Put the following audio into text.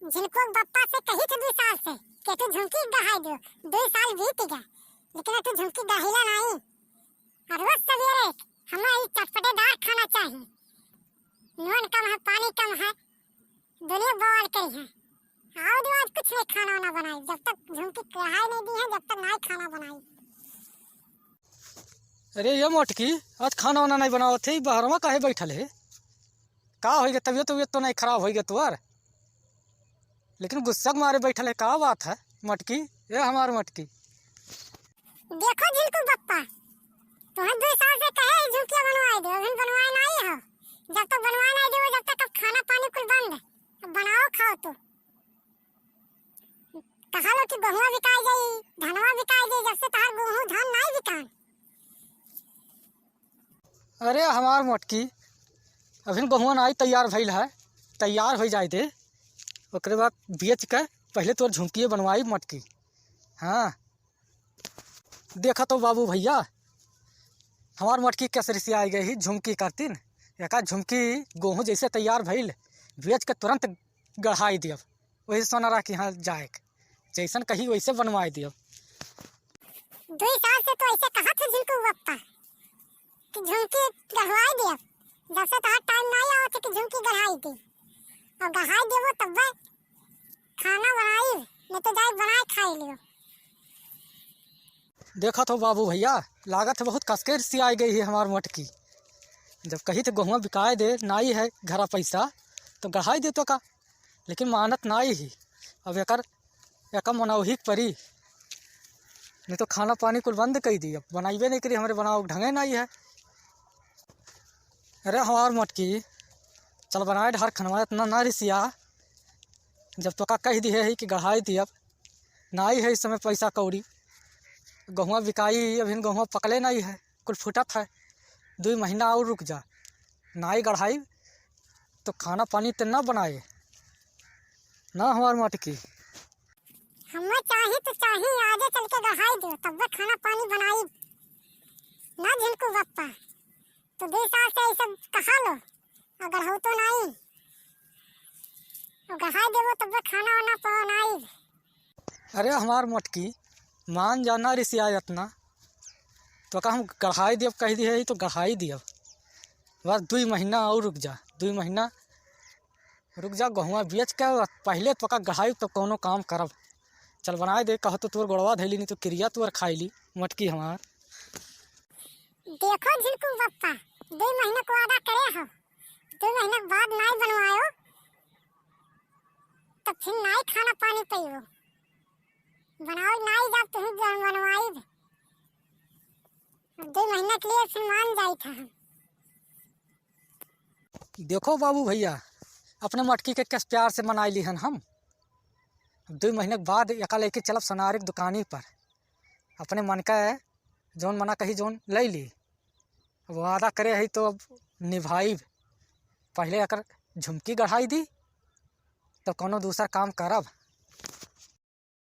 जिनको बप्पा से कही थी 2 साल से कि तू झुमकी गढ़ाई दो, 2 साल बीत गए लेकिन तू झुमकी गढ़ाइला नहीं। और रोज सवेरे हमें ये चटपटेदार खाना चाहिए। नून कम है, पानी कम है, दुनिया बवाल करी है। आओ दो आज कुछ नहीं खाना वाना बनाई, जब तक झुमकी गढ़ाई नहीं दी है जब तक नहीं खाना बनाई। अरे ये मोटकी आज खाना वाना नहीं बनाओ थे, बाहर में काहे बैठल है? का हो गया? तबीयत तो नहीं खराब हो गया तुअर, लेकिन गुस्सा के मारे बैठल है। का बात है मटकी? ये हमार मटकी देखो झिलकू बप्पा, तुम्हें 2 साल से कहे झुमकियां बनवाई दो, अभी बनवाए नहीं हो। जब तक बनवाए नहीं दो जब तक अब खाना पानी कुल बंद। अब बनाओ खाओ। तो कहा लो कि गेहूं बिकाई गई, धनवा बिकाई गई, जब से तार गेहूं धान नहीं बिकान। अरे हमार मटकी अभी गहुआ नहीं तैयार भइल है, तैयार हो जाए दे, ओकरे बाद बेच के पहले तोर झुमकी बनवाई मटकी। हाँ देखा तो बाबू भैया, हमार मटकी कैसे रिसी आई गई झुमकी करतीन। एक झुमकी गेहूँ जैसे तैयार भइल बेच के तुरंत गढ़ाई दियब, वही सोनारा के यहाँ जाए जैसन कही वैसे बनवाई दियब। 2 साल से तो ऐसे कहा था झिलकू बप्पा कि झुमकी गढ़वाई दियब, जब से तार टाइम नहीं आवत कि झुमकी गढ़ाई दी। और गढ़ाई देवो तब खाना बनाई, नहीं तो जाए बनाए खाई लियो। देखा तो बाबू भैया, लागत है बहुत कसके सी आई गई है हमार मटकी। जब कही तो गेहूँ बिकाए दे नाई है घरा पैसा तो गढ़ाई दे तो का, लेकिन मानत नाई ही। अब एक मनौही परी, नहीं तो खाना पानी कुल बंद कर दी, अब बनाइबे नहीं करी, हमारे बनाओ ढंगे नहीं है। अरे हमार मटकी चल बनाए ढार खनवा, इतना ना रिसिया। जब तो का कह दी है कि गढ़ाई दी, अब नाई है इस समय पैसा कौड़ी। गेहूँ बिकाई, अभी गेहूँ पकले नहीं है, कुल फुटत है। 2 महीना और रुक जा, नाई गढ़ाई तो खाना पानी तो ना बनाए ना हमार मटकी। हमें चाहिए तो चाहिए, आगे चल के गढ़ाई दो तब वो खाना पानी बनाई ना झिलकू बप्पा। तो 2 साल से ऐसे कहा लो, अगर हो तो नहीं और गढ़ाई देवो तब वो खाना वाना बनाई। अरे हमार मटकी मान जाना रिसियात ना, तो का हम गढ़ाई दियब कह दी है तो गढ़ाई दियब, बस 2 महीना और रुक जा। 2 महीना रुक जा, गेहूँ बेच के पहले तो का गढ़ाई तो कोनो काम करब। चल बनाए दे, कहो तो तोर गोड़वा धैली, नहीं तो क्रिया तोर खाईली मटकी हमार। देखो झिलकू बप्पा, 2 महीने को वादा करे हो, 2 महीने के बाद नहीं बनवायो तो फिर नहीं खाना पानी पियो। बनाओ नहीं जब तुम बनवाई 2 महीने के लिए फिर मान जाई था हम। देखो बाबू भैया, अपने मटकी के किस प्यार से मनाई ली हन हम। 2 महीने के बाद एका लेके चलब सोनारी की दुकानी पर, अपने मन का है जौन मना कही जौन ले ली। अब वादा करे है तो अब निभाई। पहले अगर झुमकी गढ़ाई दी तो कोनो दूसरा काम करब।